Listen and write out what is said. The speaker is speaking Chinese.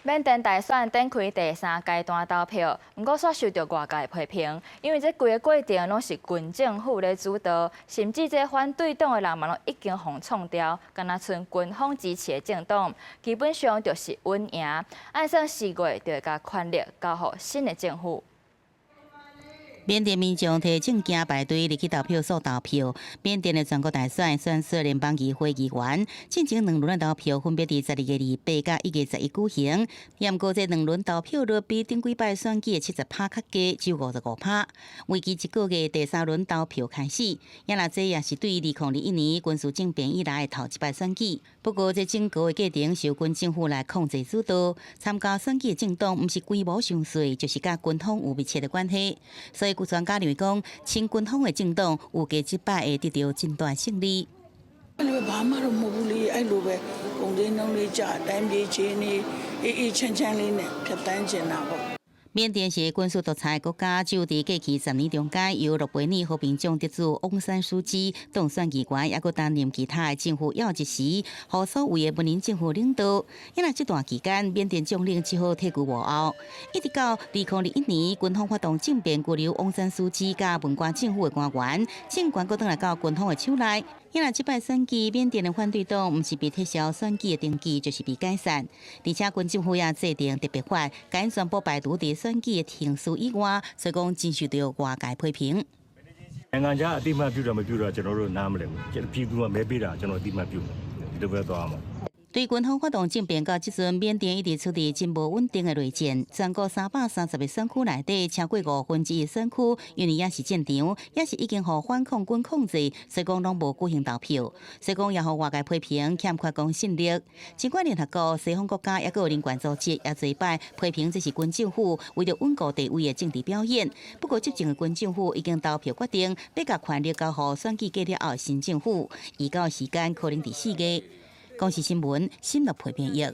缅甸大选展开第3阶段投票，不过却受到外界批评，因为这规个过程拢是军政府咧主导，甚至这反对党的人嘛，拢已经互创掉，敢若剩军方支持的政党，基本上就是稳赢。按算4月就会甲权力交予新的政府。 缅甸民众提证件排队入去投票所投票。缅甸的全国大选选出联邦议会议员，进前2轮的投票分别伫12月28甲1月11举行。不过这2轮投票率比顶几摆选举的70%较低，只有55%。为期1个月，第3轮投票开始。这也是对2021年军事政变以来的头一摆选举。不过这整个的过程是由军政府来控制主导，参加选举的政党不是规模上细，就是甲军方有密切的关系。所以，有专家认为讲，亲军方的政党有加1摆会得到真大胜利。缅甸是军事独裁国家，就伫过去10年中间，由诺贝尔和平奖得主翁山书记当选议员，也佮担任其他的政府要职时，互所谓的文人政府领导。因为这段期间，缅甸将领只好退居幕后，一直到2021年，军方发动政变，拘留翁山书记甲文官政府的官员，政权佮倒来到军方的手内。 因为这摆选举，缅甸的反对党不是被撤销选举的登记，就是被解散。而且军政府也制定特别法，将宣布排除伫选举的程序以外，所以讲真受到外界批评。နိုင်ငံခြားအတိမတ်ပြုတာမပြုတာကျွန်တော်တို့နားမလည်ဘူး။ပြည်သူကမဲပေးတာကျွန်တော်အတိမတ်ပြုတယ်ဒီလိုပဲသွားမှာ。 对军方发动政变到即阵，缅甸一直处于真无稳定的内战。全国330个选区内底，超过1/5选区，因为也是战场，也是已经互反抗军控制，所以讲拢无举行投票。所以讲也互外界批评欠缺公信力。尽管联合国、西方国家也有人权组织也侪摆批评这是军政府为了稳固地位的政治表演。不过，执政的军政府已经投票决定，要甲权力交予选举过了后新政府，预告时间可能伫4月。公视新闻新乐培编译。